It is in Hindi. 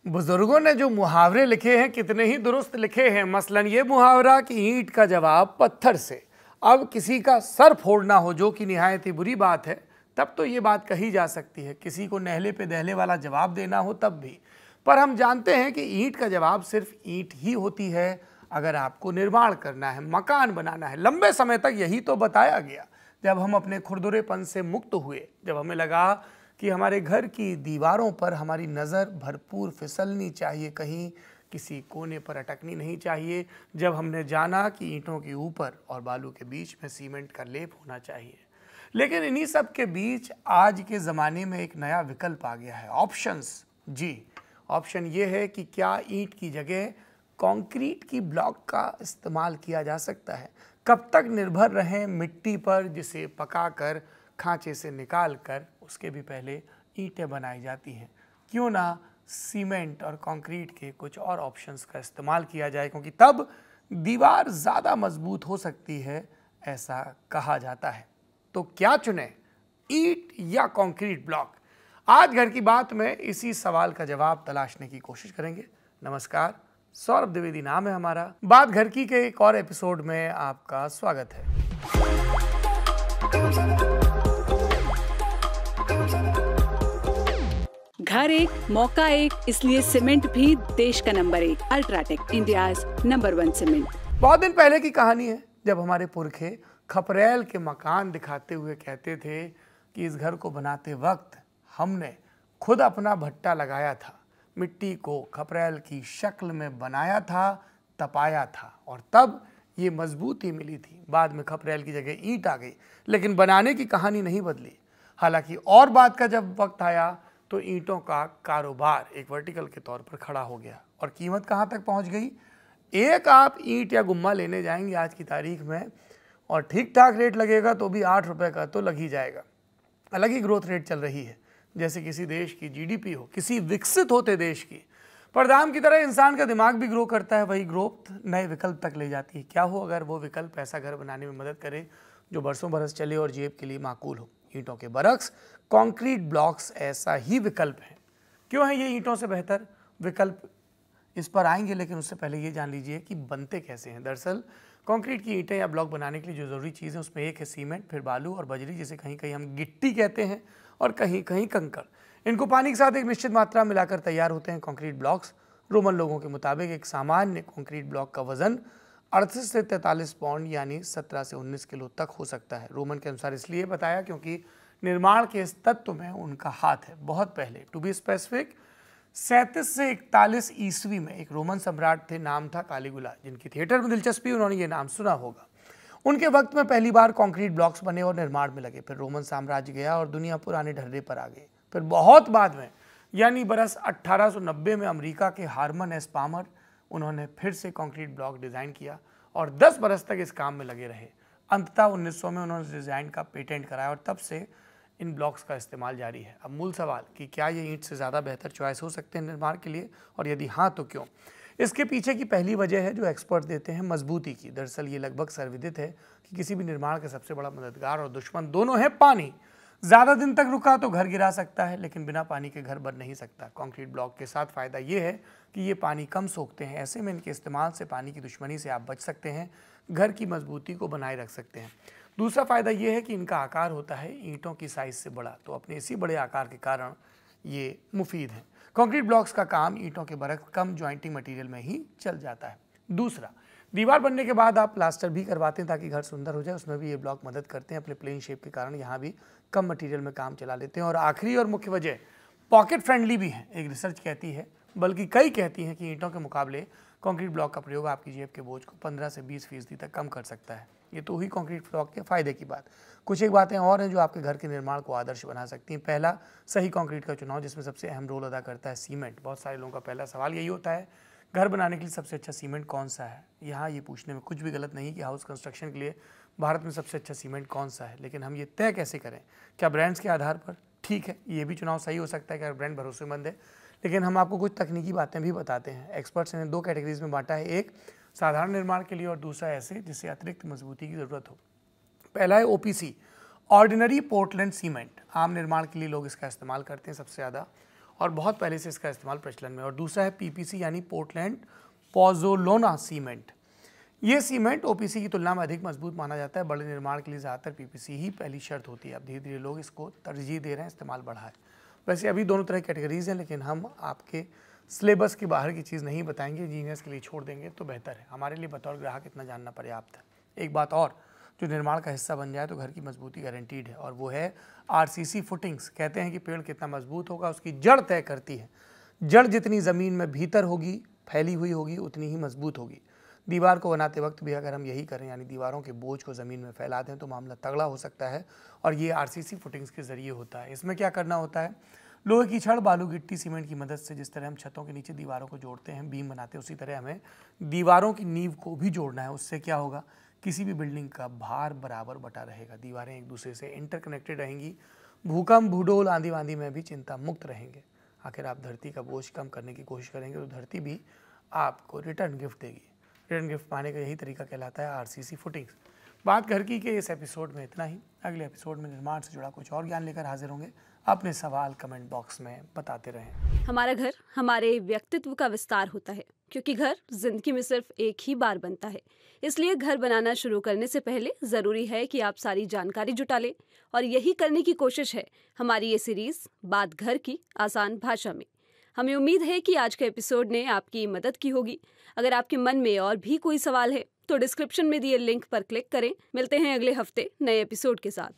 बुजुर्गों ने जो मुहावरे लिखे हैं कितने ही दुरुस्त लिखे हैं। मसलन ये मुहावरा कि ईंट का जवाब पत्थर से। अब किसी का सर फोड़ना हो, जो कि निहायत ही बुरी बात है, तब तो ये बात कही जा सकती है। किसी को नहले पे दहले वाला जवाब देना हो तब भी। पर हम जानते हैं कि ईंट का जवाब सिर्फ ईंट ही होती है। अगर आपको निर्माण करना है, मकान बनाना है, लंबे समय तक यही तो बताया गया। जब हम अपने खुरदुरेपन से मुक्त हुए, जब हमें लगा कि हमारे घर की दीवारों पर हमारी नज़र भरपूर फिसलनी चाहिए, कहीं किसी कोने पर अटकनी नहीं चाहिए, जब हमने जाना कि ईंटों के ऊपर और बालू के बीच में सीमेंट का लेप होना चाहिए। लेकिन इन्हीं सब के बीच आज के ज़माने में एक नया विकल्प आ गया है, ऑप्शंस। जी, ऑप्शन ये है कि क्या ईंट की जगह कंक्रीट की ब्लॉक का इस्तेमाल किया जा सकता है। कब तक निर्भर रहें मिट्टी पर, जिसे पकाकर खांचे से निकाल कर उसके भी पहले ईंटें बनाई जाती हैं। क्यों ना सीमेंट और कंक्रीट के कुछ और ऑप्शंस का इस्तेमाल किया जाए, क्योंकि तब दीवार ज़्यादा मजबूत हो सकती है, ऐसा कहा जाता है। तो क्या चुने, ईंट या कंक्रीट ब्लॉक? आज घर की बात में इसी सवाल का जवाब तलाशने की कोशिश करेंगे। नमस्कार, सौरभ द्विवेदी नाम है हमारा। बात घर की के एक और एपिसोड में आपका स्वागत है। घर एक, मौका एक, इसलिए सीमेंट भी देश का number 1। UltraTech, India's number 1 cement. बहुत दिन पहले की कहानी है, जब हमारे पुरखे खपरेल के मकान दिखाते हुए कहते थे कि इस घर को बनाते वक्त हमने खुद अपना भट्टा लगाया था, मिट्टी को खपरेल की शक्ल में बनाया था, तपाया था, और तब ये मजबूती मिली थी। बाद में खपरेल की जगह ईंट आ गई, लेकिन बनाने की कहानी नहीं बदली। हालांकि और बात का जब वक्त आया तो ईंटों का कारोबार एक वर्टिकल के तौर पर खड़ा हो गया, और कीमत कहाँ तक पहुँच गई। एक आप ईंट या गुम्मा लेने जाएंगे आज की तारीख में, और ठीक ठाक रेट लगेगा तो भी 8 रुपये का तो लग ही जाएगा। अलग ही ग्रोथ रेट चल रही है, जैसे किसी देश की जीडीपी हो, किसी विकसित होते देश की। पर दाम की तरह इंसान का दिमाग भी ग्रो करता है, वही ग्रोथ नए विकल्प तक ले जाती है। क्या हो अगर वो विकल्प ऐसा घर बनाने में मदद करे जो बरसों बरस चले और जेब के लिए माकूल हो। ईंटों के बरक्स कंक्रीट ब्लॉक्स ऐसा ही विकल्प है। क्यों है ये ईंटों से बेहतर विकल्प, इस पर आएंगे, लेकिन उससे पहले ये जान लीजिए कि बनते कैसे हैं। दरअसल कंक्रीट की ईंटें या ब्लॉक बनाने के लिए जो ज़रूरी चीज़ है उसमें एक है सीमेंट, फिर बालू और बजरी, जिसे कहीं कहीं हम गिट्टी कहते हैं और कहीं कहीं कंकड़। इनको पानी के साथ एक निश्चित मात्रा मिलाकर तैयार होते हैं कंक्रीट ब्लॉक्स। रोमन लोगों के मुताबिक एक सामान्य कंक्रीट ब्लॉक का वजन 38 से 43 पाउंड यानी 17 से 19 किलो तक हो सकता है। रोमन के अनुसार इसलिए बताया क्योंकि निर्माण के इस तत्व में उनका हाथ है। बहुत पहले, टू बी स्पेसिफिक, 37 से 41 ईस्वी में एक रोमन सम्राट थे, नाम था कालीगुला, जिनकी थिएटर में दिलचस्पी, उन्होंने ये नाम सुना होगा। उनके वक्त में पहली बार कंक्रीट ब्लॉक्स बने और निर्माण में लगे। फिर रोमन साम्राज्य गया और दुनिया पुराने ढर्रे पर आ गई। फिर बहुत बाद में, यानी बरस 1890 में, अमेरिका के हार्मन एस पामर, उन्होंने फिर से कंक्रीट ब्लॉक डिज़ाइन किया और 10 बरस तक इस काम में लगे रहे। अंततः 1900 में उन्होंने डिज़ाइन का पेटेंट कराया और तब से इन ब्लॉक्स का इस्तेमाल जारी है। अब मूल सवाल कि क्या ये ईंट से ज़्यादा बेहतर चॉइस हो सकते हैं निर्माण के लिए, और यदि हाँ तो क्यों। इसके पीछे की पहली वजह है जो एक्सपर्ट देते हैं, मजबूती की। दरअसल ये लगभग सर्वविदित है कि किसी भी निर्माण का सबसे बड़ा मददगार और दुश्मन दोनों है पानी। ज़्यादा दिन तक रुका तो घर गिरा सकता है, लेकिन बिना पानी के घर बन नहीं सकता। कंक्रीट ब्लॉक के साथ फ़ायदा ये है कि ये पानी कम सोखते हैं। ऐसे में इनके इस्तेमाल से पानी की दुश्मनी से आप बच सकते हैं, घर की मजबूती को बनाए रख सकते हैं। दूसरा फ़ायदा ये है कि इनका आकार होता है ईंटों की साइज़ से बड़ा, तो अपने इसी बड़े आकार के कारण ये मुफीद है। कंक्रीट ब्लॉक्स का काम ईंटों के बरक्स कम जॉइंटिंग मटेरियल में ही चल जाता है। दूसरा, दीवार बनने के बाद आप प्लास्टर भी करवाते हैं ताकि घर सुंदर हो जाए, उसमें भी ये ब्लॉक मदद करते हैं। अपने प्लेन शेप के कारण यहाँ भी कम मटेरियल में काम चला लेते हैं। और आखिरी और मुख्य वजह, पॉकेट फ्रेंडली भी है। एक रिसर्च कहती है, बल्कि कई कहती हैं, कि ईंटों के मुकाबले कंक्रीट ब्लॉक का प्रयोग आपकी जेब के बोझ को 15 से 20% तक कम कर सकता है। ये तो हुई कंक्रीट ब्लॉक के फ़ायदे की बात। कुछ एक बातें और हैं जो आपके घर के निर्माण को आदर्श बना सकती हैं। पहला, सही कंक्रीट का चुनाव, जिसमें सबसे अहम रोल अदा करता है सीमेंट। बहुत सारे लोगों का पहला सवाल यही होता है, घर बनाने के लिए सबसे अच्छा सीमेंट कौन सा है। यहाँ ये पूछने में कुछ भी गलत नहीं कि हाउस कंस्ट्रक्शन के लिए भारत में सबसे अच्छा सीमेंट कौन सा है, लेकिन हम ये तय कैसे करें। क्या ब्रांड्स के आधार पर? ठीक है, ये भी चुनाव सही हो सकता है कि अगर ब्रांड भरोसेमंद है, लेकिन हम आपको कुछ तकनीकी बातें भी बताते हैं। एक्सपर्ट्स ने 2 कैटेगरीज में बांटा है, एक साधारण निर्माण के लिए और दूसरा ऐसे जिससे अतिरिक्त मजबूती की ज़रूरत हो। पहला है ओपीसी, ऑर्डिनरी पोर्टलैंड सीमेंट। आम निर्माण के लिए लोग इसका इस्तेमाल करते हैं सबसे ज़्यादा, और बहुत पहले से इसका इस्तेमाल प्रचलन में। और दूसरा है पीपीसी यानी पोर्टलैंड पोज़ोलाना सीमेंट। ये सीमेंट ओपीसी की तुलना में अधिक मजबूत माना जाता है। बड़े निर्माण के लिए ज़्यादातर पीपीसी ही पहली शर्त होती है। अब धीरे धीरे लोग इसको तरजीह दे रहे हैं, इस्तेमाल बढ़ा है। वैसे अभी दोनों तरह की कैटेगरीज हैं, लेकिन हम आपके सिलेबस के बाहर की चीज़ नहीं बताएंगे, इंजीनियर्स के लिए छोड़ देंगे तो बेहतर है। हमारे लिए बतौर ग्राहक इतना जानना पर्याप्त है। एक बात और, जो निर्माण का हिस्सा बन जाए तो घर की मजबूती गारंटीड है, और वो है आरसीसी फुटिंग्स। कहते हैं कि पेड़ कितना मजबूत होगा उसकी जड़ तय करती है। जड़ जितनी ज़मीन में भीतर होगी, फैली हुई होगी, उतनी ही मजबूत होगी। दीवार को बनाते वक्त भी अगर हम यही करें, यानी दीवारों के बोझ को ज़मीन में फैला दें, तो मामला तगड़ा हो सकता है। और ये आरसीसी फुटिंग्स के ज़रिए होता है। इसमें क्या करना होता है, लोहे की छड़, बालू, गिट्टी, सीमेंट की मदद से जिस तरह हम छतों के नीचे दीवारों को जोड़ते हैं, बीम बनाते हैं, उसी तरह हमें दीवारों की नींव को भी जोड़ना है। उससे क्या होगा, किसी भी बिल्डिंग का भार बराबर बटा रहेगा, दीवारें एक दूसरे से इंटरकनेक्टेड रहेंगी, भूकंप, भूडोल, आंधी वांधी में भी चिंता मुक्त रहेंगे। आखिर आप धरती का बोझ कम करने की कोशिश करेंगे तो धरती भी आपको रिटर्न गिफ्ट देगी। रिटर्न गिफ्ट पाने का यही तरीका कहलाता है आरसीसी फुटिंग्स। बात घर की के इस एपिसोड में इतना ही। अगले एपिसोड में निर्माण से जुड़ा कुछ और ज्ञान लेकर हाजिर होंगे। अपने सवाल कमेंट बॉक्स में बताते रहें। हमारा घर हमारे व्यक्तित्व का विस्तार होता है, क्योंकि घर जिंदगी में सिर्फ एक ही बार बनता है। इसलिए घर बनाना शुरू करने से पहले जरूरी है कि आप सारी जानकारी जुटा लें, और यही करने की कोशिश है हमारी ये सीरीज बात घर की आसान भाषा में। हमें उम्मीद है कि आज का एपिसोड ने आपकी मदद की होगी। अगर आपके मन में और भी कोई सवाल है तो डिस्क्रिप्शन में दिए लिंक पर क्लिक करें। मिलते हैं अगले हफ्ते नए एपिसोड के साथ।